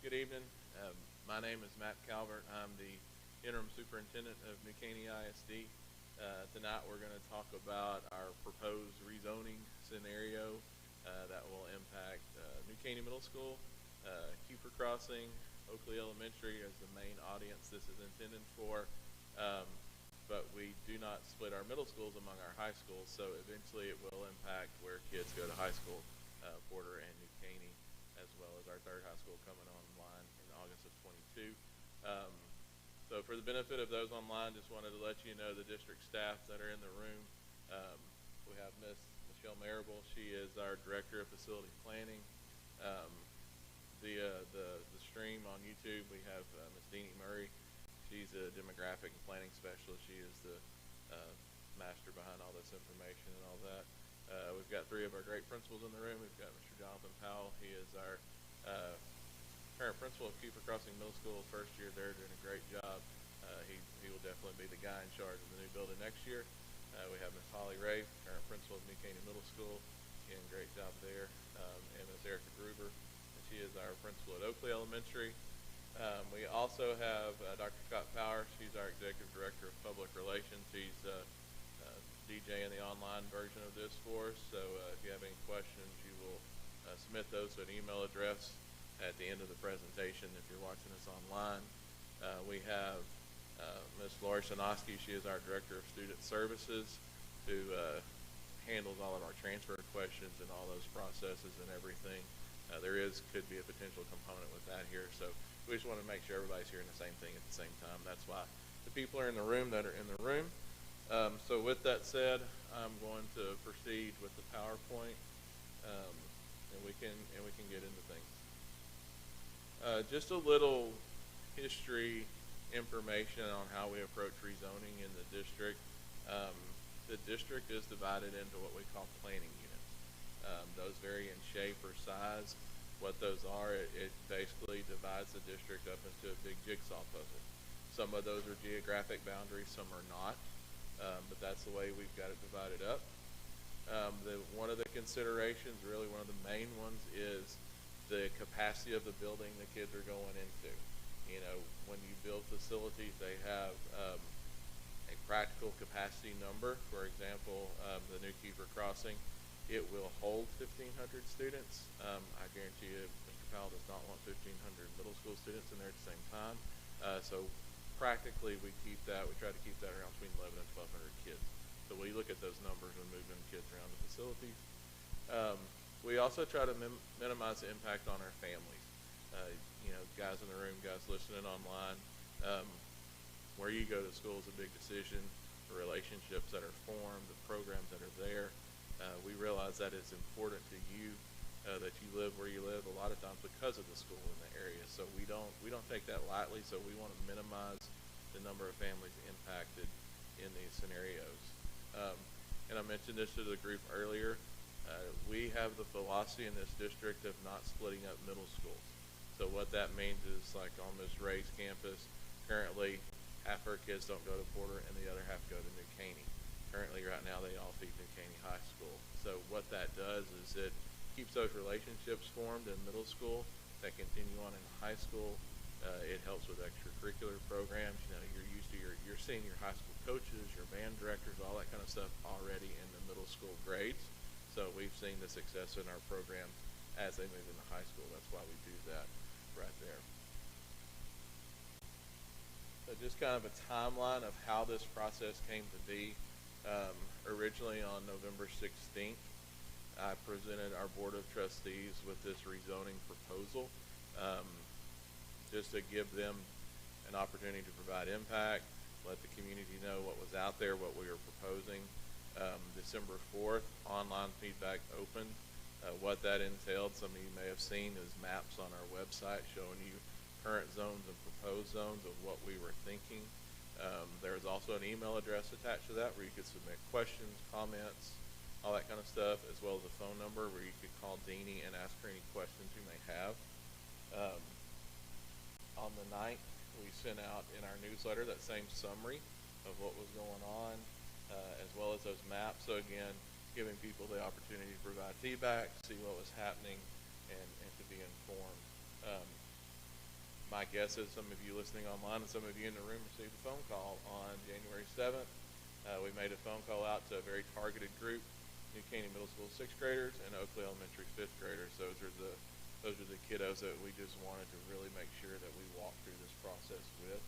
good evening. My name is Matt Calvert. I'm the interim superintendent of New Caney ISD. Tonight we're going to talk about our proposed rezoning scenario that will impact New Caney Middle School, Kiefer Crossing, Oakley Elementary as the main audience this is intended for. But we do not split our middle schools among our high schools, so eventually it will impact where kids go to high school, Porter and New Caney, as well as our third high school coming online in August of 22. So for the benefit of those online, just wanted to let you know the district staff that are in the room. We have Miss Michelle Marable. She is our Director of Facility Planning. The stream on YouTube, we have Miss Deanie Murray. She's a demographic and planning specialist. She is the master behind all this information and all that. We've got three of our great principals in the room. We've got Mr. Jonathan Powell. He is our current principal of Kiefer Crossing Middle School. First year there, doing a great job. He will definitely be the guy in charge of the new building next year. We have Miss Holly Ray, current principal of New Caney Middle School. Again, great job there. And Miss Erica Gruber. And she is our principal at Oakley Elementary. We also have Dr. Scott Power. She's our Executive Director of Public Relations. She's DJing the online version of this for us. So if you have any questions, you will submit those to an email address at the end of the presentation if you're watching us online. We have Ms. Lori Sanoski. She is our Director of Student Services, who handles all of our transfer questions and all those processes and everything. Could be a potential component with that here. So we just want to make sure everybody's hearing the same thing at the same time. That's why the people are in the room that are in the room. So with that said, I'm going to proceed with the PowerPoint, and we can get into things. Just a little history information on how we approach rezoning in the district. The district is divided into what we call planning units. Those vary in shape or size. What those are, it basically divides the district up into a big jigsaw puzzle. Some of those are geographic boundaries, some are not, but that's the way we've got it divided up. One of the considerations, really one of the main ones, is the capacity of the building the kids are going into. You know, when you build facilities, they have a practical capacity number. For example, the new Kiefer Crossing, it will hold 1,500 students. I guarantee you Mr. Powell does not want 1,500 middle school students in there at the same time. So practically we try to keep that around between 11 and 1,200 kids. So we look at those numbers when moving kids around the facilities. We also try to minimize the impact on our families. You know, guys in the room, guys listening online, where you go to school is a big decision. The relationships that are formed, the programs that are there. We realize that it's important to you that you live where you live a lot of times because of the school in the area. So we don't take that lightly. So we want to minimize the number of families impacted in these scenarios. And I mentioned this to the group earlier. We have the philosophy in this district of not splitting up middle schools. So what that means is, like on Ms. Ray's campus, currently half our kids don't go to Porter and the other half go to New Caney. Currently, right now, they all feed New Caney High School. So what that does is it keeps those relationships formed in middle school that continue on in high school. It helps with extracurricular programs. You know, you're used to your senior high school coaches, your band directors, all that kind of stuff already in the middle school grades. So we've seen the success in our programs as they move into high school. That's why we do that right there. So just kind of a timeline of how this process came to be. Originally on November 16th, I presented our Board of Trustees with this rezoning proposal, just to give them an opportunity to provide impact, let the community know what was out there, what we were proposing. December 4th, online feedback opened. What that entailed, some of you may have seen, is maps on our website showing you current zones and proposed zones of what we were thinking. There was also an email address attached to that where you could submit questions, comments, all that kind of stuff, as well as a phone number where you could call Deanie and ask her any questions you may have. On the 9th, we sent out in our newsletter that same summary of what was going on, as well as those maps. So again, giving people the opportunity to provide feedback, see what was happening, and to be informed. My guess is some of you listening online and some of you in the room received a phone call on January 7th. We made a phone call out to a very targeted group, New Caney Middle School 6th graders and Oakley Elementary 5th graders. Those are the kiddos that we just wanted to really make sure that we walk through this process with.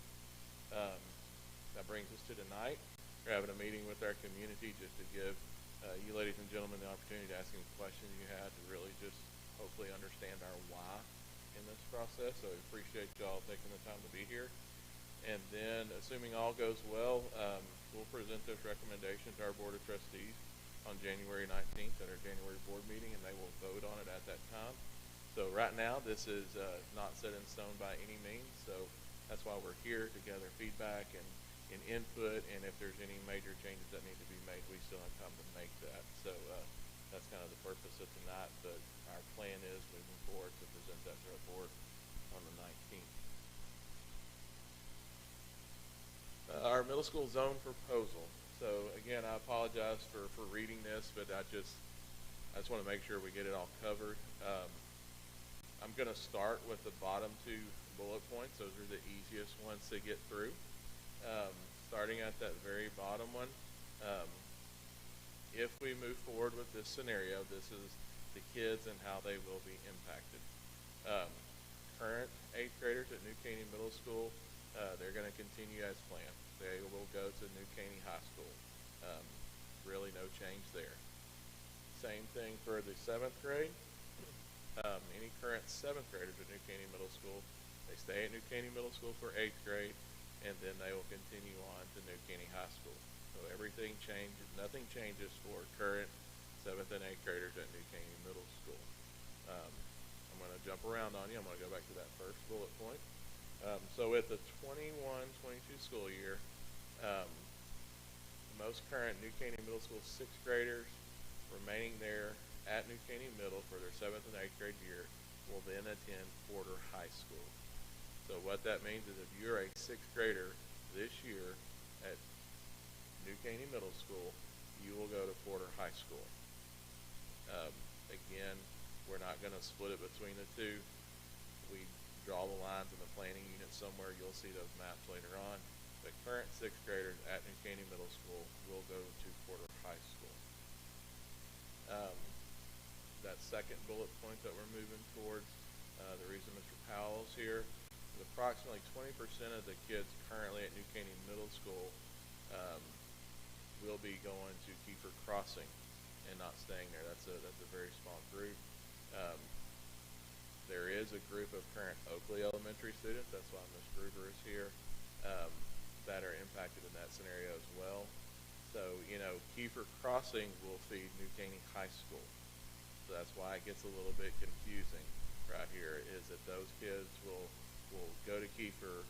That brings us to tonight. We're having a meeting with our community just to give you ladies and gentlemen the opportunity to ask any questions you have to really just hopefully understand our why in this process. So we appreciate y'all taking the time to be here. And then, assuming all goes well, we'll present this recommendation to our Board of Trustees on January 19th at our January board meeting, and they will vote on it at that time. So right now, this is not set in stone by any means, so that's why we're here to gather feedback and input, and if there's any major changes that need to be made, we still have time to make that. So that's kind of the purpose of tonight, but our plan is moving forward to present that to our board on the 19th. Our middle school zone proposal. So again, I apologize for reading this, but I just want to make sure we get it all covered. I'm going to start with the bottom two bullet points. Those are the easiest ones to get through. Starting at that very bottom one, if we move forward with this scenario, this is the kids and how they will be impacted. Current 8th graders at New Caney Middle School, they're going to continue as planned. They will go to New Caney High School. Really no change there. Same thing for the 7th grade. Any current 7th graders at New Caney Middle School, they stay at New Caney Middle School for 8th grade, and then they will continue on to New Caney High School. So everything changes, nothing changes for current 7th and 8th graders at New Caney Middle School. I'm going to jump around on you. I'm going to go back to that first bullet point. So with the 21-22 school year, most current New Caney Middle School 6th graders remaining there at New Caney Middle for their 7th and 8th grade year will then attend Porter High School. So what that means is if you're a 6th grader this year at New Caney Middle School, you will go to Porter High School. Again, we're not going to split it between the two. We draw the lines in the planning unit somewhere. You'll see those maps later on. The current 6th graders at New Caney Middle School will go to Porter High School. That second bullet point that we're moving towards, the reason Mr. Powell's here, is approximately 20% of the kids currently at New Caney Middle School will be going to Kiefer Crossing and not staying there. That's a very small group. There is a group of current Oakley Elementary students, that's why Ms. Gruber is here, that are impacted in that scenario as well. So, Kiefer Crossing will feed New Caney High School. So that's why it gets a little bit confusing right here, is that those kids will go to Kiefer,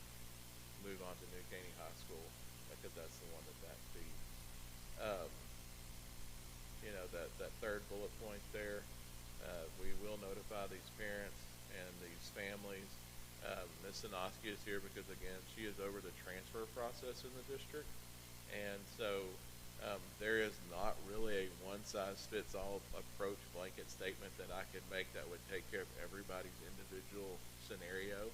move on to New Caney High School, because that's the one that feeds. That third bullet point there, we will notify these parents and these families. Ms. Sinoski is here because, again, she is over the transfer process in the district. And so there is not really a one-size-fits-all approach blanket statement that I could make that would take care of everybody's individual scenario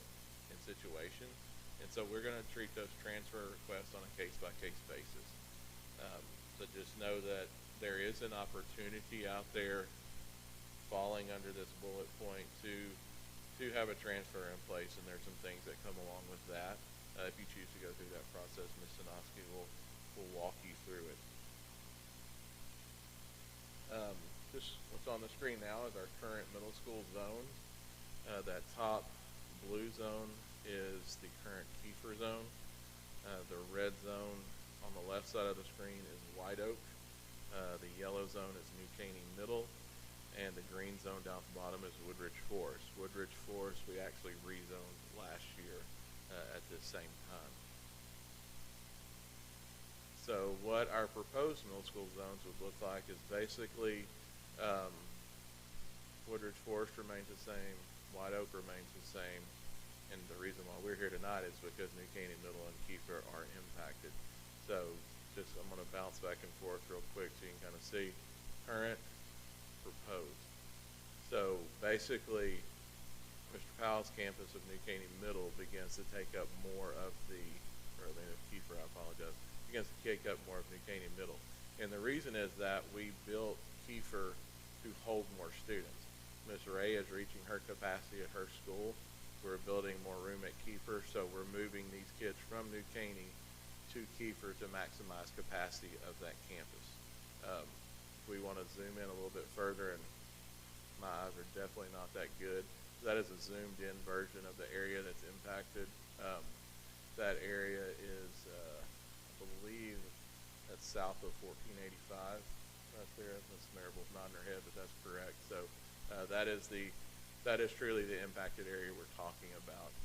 and situation. And so we're going to treat those transfer requests on a case-by-case basis. So just know that there is an opportunity out there falling under this bullet point to have a transfer in place, and there's some things that come along with that. If you choose to go through that process, Ms. Sinoski will walk you through it. Just what's on the screen now is our current middle school zones. That top blue zone is the current Kiefer zone. The red zone on the left side of the screen is White Oak. The yellow zone is New Caney Middle, and the green zone down at the bottom is Woodridge Forest. Woodridge Forest we actually rezoned last year at this same time. So what our proposed middle school zones would look like is basically Woodridge Forest remains the same, White Oak remains the same, and the reason why we're here tonight is because New Caney Middle and Kiefer are impacted. So I'm going to bounce back and forth real quick so you can kind of see current, proposed. So basically, Mr. Powell south campus of New Caney Middle begins to take up more of the, or the Kiefer, I apologize, begins to take up more of New Caney Middle. And the reason is that we built Kiefer to hold more students. Ms. Ray is reaching her capacity at her school. We're building more room at Kiefer, so we're moving these kids from New Caney to Kiefer to maximize capacity of that campus. We want to zoom in a little bit further, and my eyes are definitely not that good. That is a zoomed in version of the area that's impacted. That area is, I believe, that's south of 1485, right there. Ms. Maribel's nodding her head, but that's correct. So that is truly the impacted area we're talking about.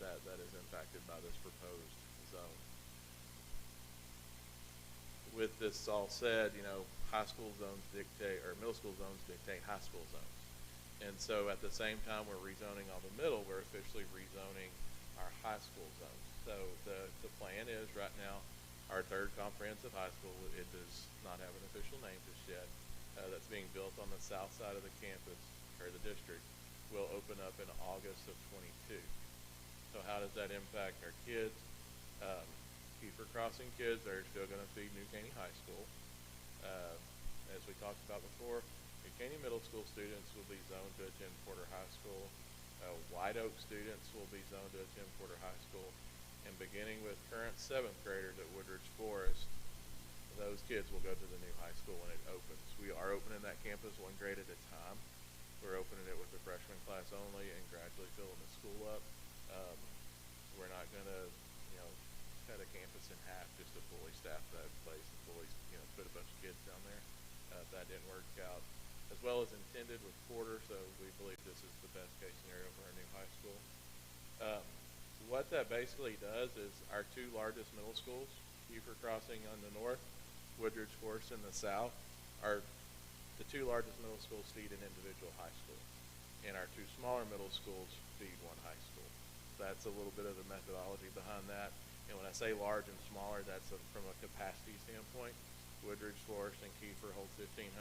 That is impacted by this proposed zone. With this all said, high school zones dictate, or middle school zones dictate high school zones. And so at the same time we're rezoning all the middle, we're officially rezoning our high school zones. So the plan is right now, our third comprehensive high school, it does not have an official name just yet, that's being built on the south side of the campus, or the district, will open up in August of 22. So how does that impact our kids? Kiefer Crossing kids are still going to feed New Caney High School. As we talked about before, New Caney Middle School students will be zoned to attend Porter High School. White Oak students will be zoned to attend Porter High School. And beginning with current 7th graders at Woodridge Forest, those kids will go to the new high school when it opens. We are opening that campus one grade at a time. We're opening it with the freshman class only and gradually filling the school up. We're not going to, cut a campus in half just to fully staff that place and fully, put a bunch of kids down there. That didn't work out as well as intended with Porter, so we believe this is the best case scenario for our new high school. What that basically does is our two largest middle schools, Kiefer Crossing on the north, Woodridge Forest in the south, are the two largest middle schools feed an individual high school. And our two smaller middle schools feed one high school. That's a little bit of the methodology behind that. And when I say large and smaller, that's from a capacity standpoint. Woodridge Forest and Kiefer hold 1,500,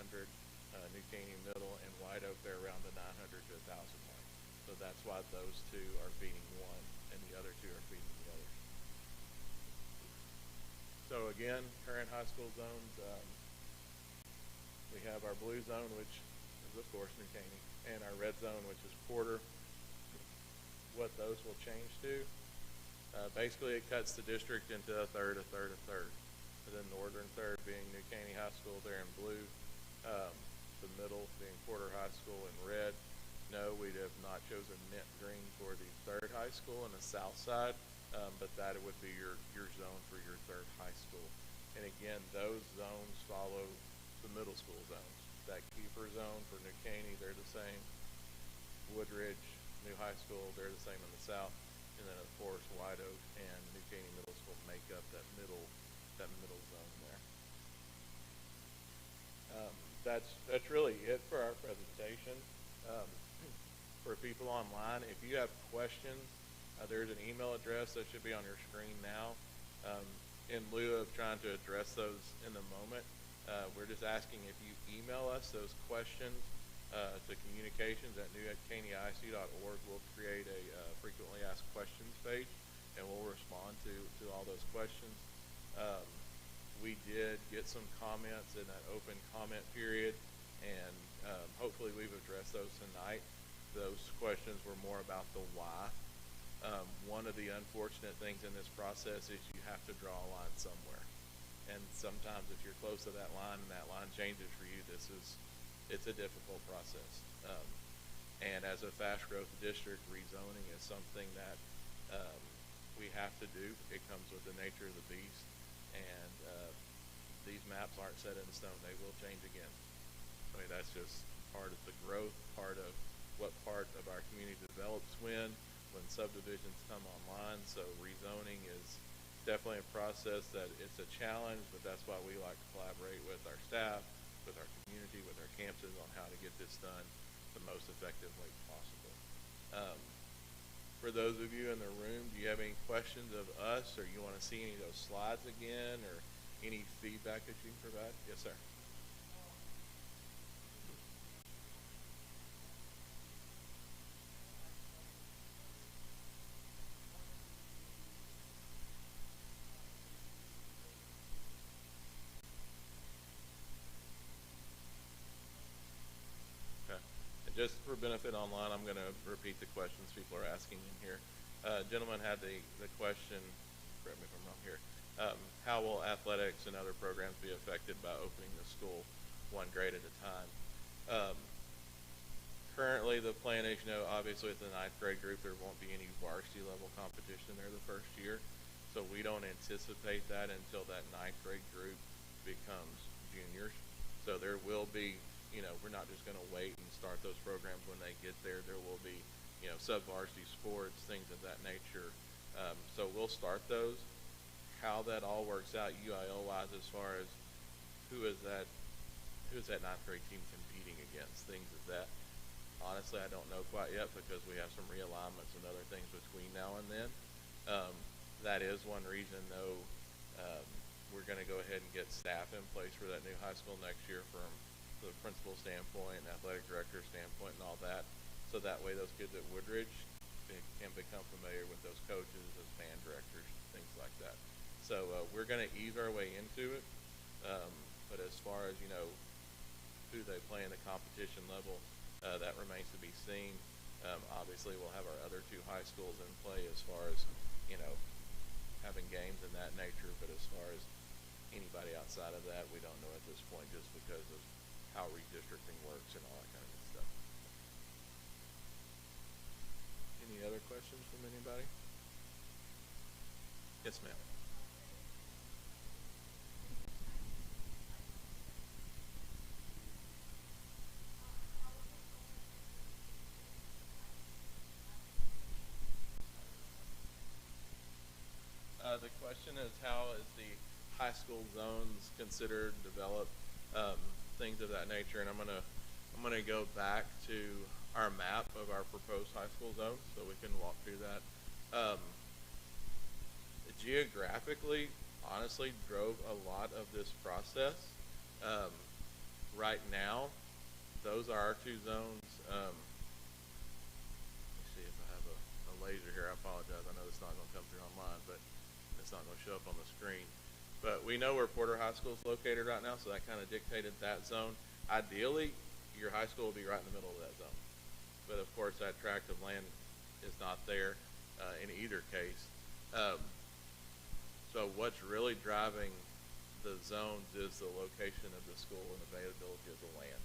New Caney Middle and White Oak, they're around the 900 to 1,000 mark. So that's why those two are feeding one and the other two are feeding the other. So again, current high school zones, we have our blue zone, which is of course New Caney, and our red zone, which is Porter. What those will change to, basically it cuts the district into a third, a third, a third. And then northern third being New Caney High School there in blue, the middle being Porter High School in red. No, we have not chosen mint green for the third high school in the south side, but that would be your zone for your third high school. And again, those zones follow the middle school zones. That Kiefer zone for New Caney, they're the same. Woodridge, New High School, they're the same in the south. And then of course White Oak and New Caney Middle School make up that middle zone there. That's really it for our presentation. For people online, if you have questions, there's an email address that should be on your screen now. In lieu of trying to address those in the moment, we're just asking if you email us those questions to communications@newcaneyisd.org. We'll create a frequently asked questions page, and we'll respond to all those questions. We did get some comments in that open comment period, and hopefully we've addressed those tonight. Those questions were more about the why. One of the unfortunate things in this process is you have to draw a line somewhere. And sometimes if you're close to that line and that line changes for you, it's a difficult process. And as a fast growth district, rezoning is something that we have to do. It comes with the nature of the beast. And these maps aren't set in stone. They will change again. I mean, that's just part of the growth, part of what part of our community develops when subdivisions come online. So rezoning is definitely a process that it's a challenge, but that's why we like to collaborate with our staff, with our community, with our campuses on how to get this done the most effective way possible. For those of you in the room, do you have any questions of us, or you want to see any of those slides again, or any feedback that you can provide? Yes, sir. benefit online, I'm going to repeat the questions people are asking in here. Gentleman had the question, correct me if I'm wrong here, how will athletics and other programs be affected by opening the school one grade at a time? Currently, the plan is, obviously with the 9th grade group, there won't be any varsity level competition there the first year. So we don't anticipate that until that 9th grade group becomes juniors. So there will be, we're not just going to wait and start those programs when they get there. There will be, sub-varsity sports, things of that nature. So we'll start those. How that all works out UIL-wise as far as who is that 9th grade team competing against, things of that. Honestly, I don't know quite yet because we have some realignments and other things between now and then. That is one reason, though, we're going to go ahead and get staff in place for that new high school next year from the principal standpoint, athletic director standpoint, and all that. So that way those kids at Woodridge can become familiar with those coaches, those band directors, things like that. So we're going to ease our way into it. But as far as, who they play in the competition level, that remains to be seen. Obviously, we'll have our other 2 high schools in play as far as, having games in that nature. But as far as anybody outside of that, we don't know at this point just because of how redistricting works and all that kind of good stuff. Any other questions from anybody? Yes, ma'am. The question is, how is the high school zones considered, developed, things of that nature? And I'm gonna go back to our map of our proposed high school zones so we can walk through that. Geographically, honestly, drove a lot of this process. Right now, those are our 2 zones. Let me see if I have a laser here. I apologize. I know it's not going to come through online, but it's not going to show up on the screen. But we know where Porter High School is located right now, so that kind of dictated that zone. Ideally, your high school will be right in the middle of that zone. But of course, that tract of land is not there in either case. So what's really driving the zones is the location of the school and availability of the land.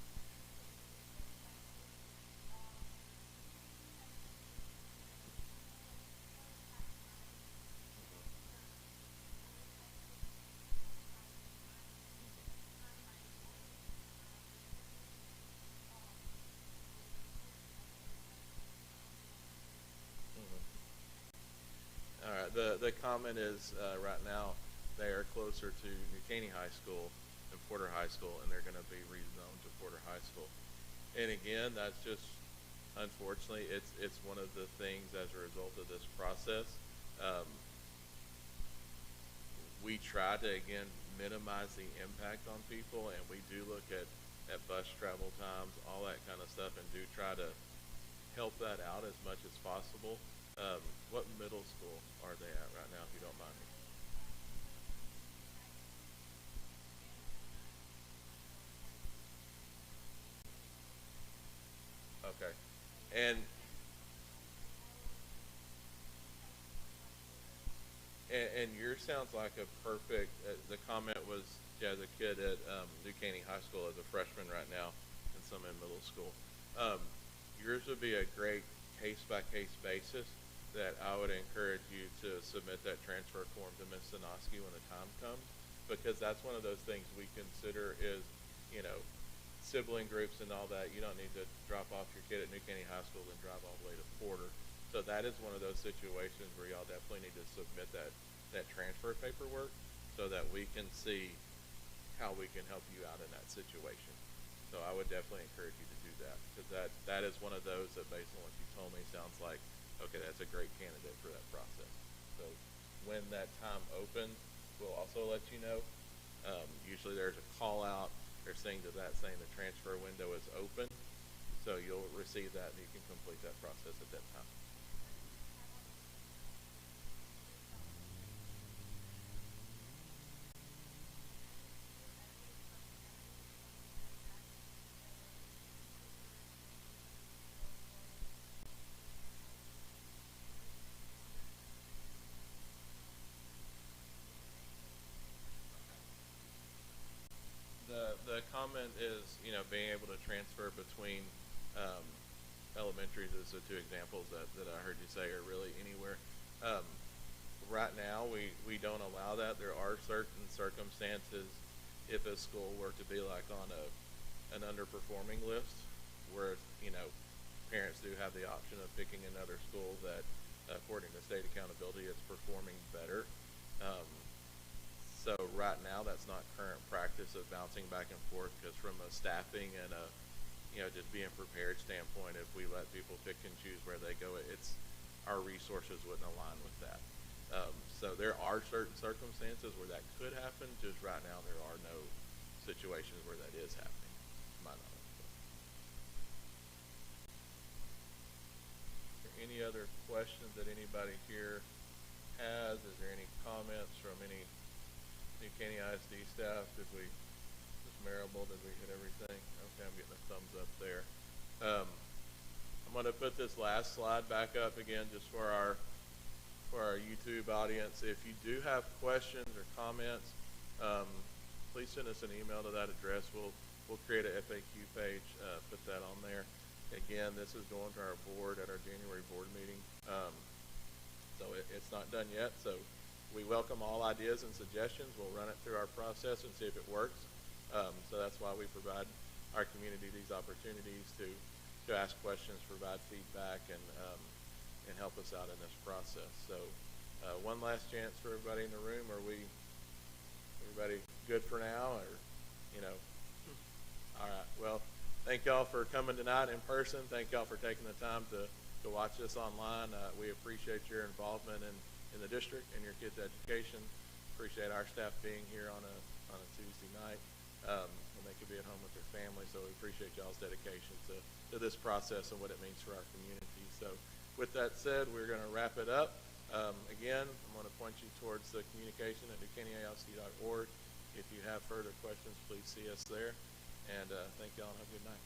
All right, the comment is right now they are closer to New Caney High School than Porter High School, and they're going to be rezoned to Porter High School. And again, that's just, unfortunately, it's one of the things as a result of this process. We try to, again, minimize the impact on people, and we do look at bus travel times, all that kind of stuff, and do try to help that out as much as possible. What middle school are they at right now, if you don't mind me? Okay. And yours sounds like a perfect, the comment was, she has a kid at New Caney High School as a freshman right now, and some in middle school. Yours would be a great case-by-case basis that I would encourage you to submit that transfer form to Ms. Sinoski when the time comes, because that's one of those things we consider is, sibling groups and all that. You don't need to drop off your kid at New Caney High School and drive all the way to Porter. So that is one of those situations where y'all definitely need to submit that transfer paperwork so that we can see how we can help you out in that situation. So I would definitely encourage you to do that, because that is one of those that, based on what you told me, sounds like, okay, that's a great candidate for that process. So when that time opens, we'll also let you know. Usually there's a call out, there's things of that saying the transfer window is open. So you'll receive that and you can complete that process at that time. being able to transfer between elementaries is the two examples that I heard you say are really anywhere. Right now, we don't allow that. There are certain circumstances if a school were to be like on an underperforming list, where, you know, parents do have the option of picking another school that, according to state accountability, it's performing better. So right now, that's not current practice of bouncing back and forth, because from a staffing and a, you know, just being prepared standpoint, if we let people pick and choose where they go, it's our resources wouldn't align with that. So there are certain circumstances where that could happen. Just right now, there are no situations where that is happening, to my knowledge. Are there any other questions that anybody here has? Is there any comments from any Caney ISD staff? Did we, Ms. Marable, did we hit everything? Okay, I'm getting a thumbs up there. I'm going to put this last slide back up again just for our YouTube audience. If you do have questions or comments, please send us an email to that address. We'll create a FAQ page, put that on there. Again, this is going to our board at our January board meeting. So it's not done yet. So we welcome all ideas and suggestions. We'll run it through our process and see if it works. So that's why we provide our community these opportunities to ask questions, provide feedback, and help us out in this process. So one last chance for everybody in the room. Are everybody good for now, or, you know? All right. Well, thank y'all for coming tonight in person. Thank y'all for taking the time to watch this online. We appreciate your involvement in the district and your kids' education. Appreciate our staff being here on a Tuesday night when they could be at home with their family. So we appreciate y'all's dedication to this process and what it means for our community. So with that said, we're going to wrap it up. Again, I'm going to point you towards the communication at newcaneyisd.org. If you have further questions, please see us there. And thank y'all and have a good night.